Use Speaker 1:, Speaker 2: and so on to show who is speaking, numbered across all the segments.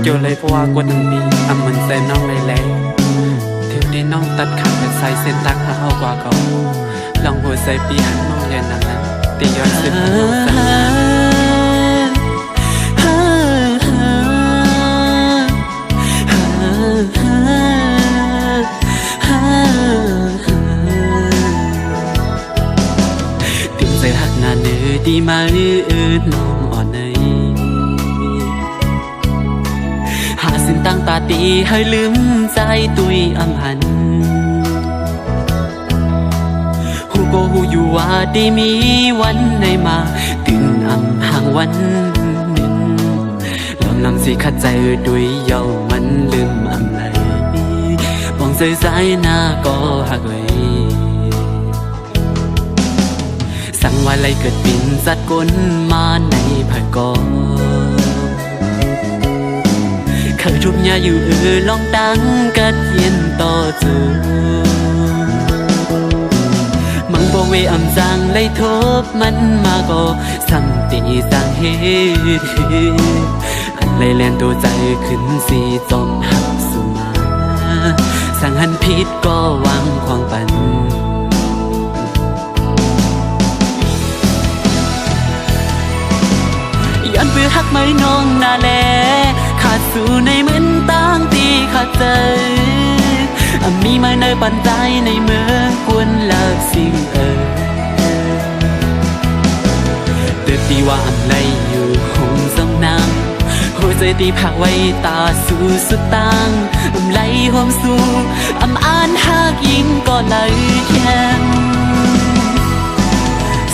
Speaker 1: โจเลยเพราะว่ากดทั้งปีเหมือนเส้นน้องเลยแหละเที่ยวที่น้องตัดขาดแต่ใส่เส้นตักหาเอากว่าก็ลองหัวใส่ปีหันน้องเย็นนั้นตีย้อนสิบหักงานเนื้อดีมาน้องอ่อนเนยหาสิ่งตั้งตาตีให้ลืมใจตุยอำหันหูก็หูอยู่ว่าได้มีวันในมาตื่นอำห่างวันหนึ่งลำนำสิขัดใจด้วยเย้ามันลืมอำเลยมองใจสายหน้าก็หักเลยสั่งว่าไรเกิดปิ่นสัดก้นมาในผักกอเคยทุบยาอยู่ลองตั้งกัดเย็นต่อจูมังบ่เวอำจังเลยทบมันมาก็สั่งตีสั่งเฮ็ดอันเลยแลนตัวใจขึ้นสีจอมหักสุมาสั่งหันผิดก็วางความปันย้อนเบื่อหักไม่น้องนาแลขาดสู่ในเหมือนตั้งตีขาดใจมีมาในปันใจในเมื่อควรเลิกสิ่งเดือดดีว่าอะไรอยู่คงสำนางหัวใจตีผักไว้ตาสู่สุดตังไหลหอมสู่อ่านหักยิ่งก็เลยแข็ง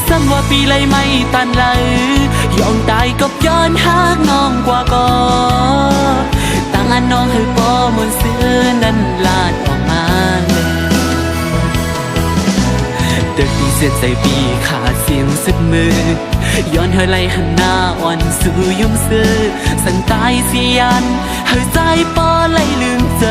Speaker 1: ซ้ำว่าปีไรไม่ตันเลยยอมตายกับย้อนหักน้องกว่าก็ตั้งอันน้องให้ปอมนเสื้อนั้นลาดออกมาเลยเด็กที่เสียนใส่ปีขาดเสียงสุดมือย้อนเธอไล่หันหน้าอ่อนสู่ยุ่มซื้อสันตายเสียนเธอใจปอไล่ลืมใจ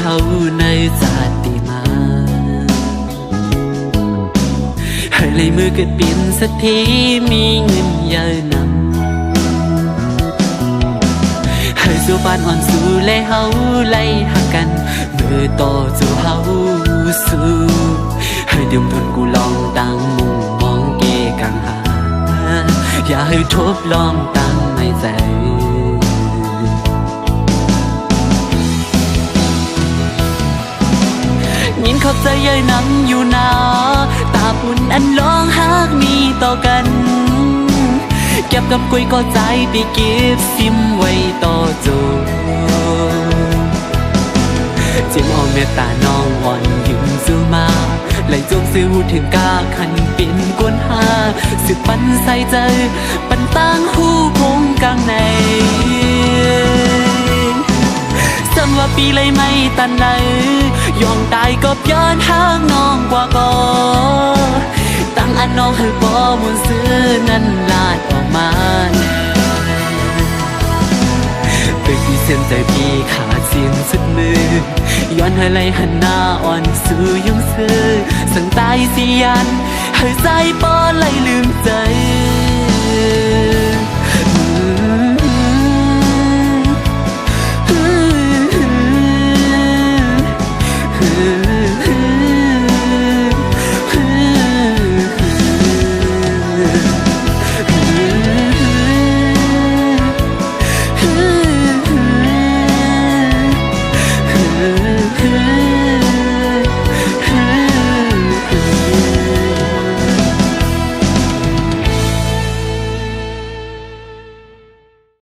Speaker 1: เฮาในศาสติมาให้เลยมือเกิดเปลี่ยนสักทีมีเงินเยอะนำให้สู่บ้านอ่อนสู่และเฮาไล่หักกันเมื่อต่อสู่เฮาสู่ให้เดี๋ยวทนกูลองตั้งมุมมองเกกังหาอย่าให้ทบลองตั้งในใจยินขอบใจเย้ยนังอยู่นาตาปุ่นอันร้องหักมีต่อกันเก็บกับกุยก็ใจดีเก็บซิมไว้ต่อจูเจียมเอาเมตตาน้องอ่อนยืมสู้มาไหลจงซื้อถึงกาขันเป็นกวนหาสึกปันใส่ใจปันตั้งหูคงกลางในซ้ำว่าปีเลยไม่ตันเลยยอมตายก็ย้อนหักน้องกว่าก็ตั้งอันน้องให้ปอมนซื้อนั้นลาดออกมาตึกที่เส้นใจพี่ขาดเสียงสุดมือย้อนให้ไหลหันหน้าอ่อนสู่ยุ่งซื้อสั่งตายเสียนให้ใจปอไหลลืมใจ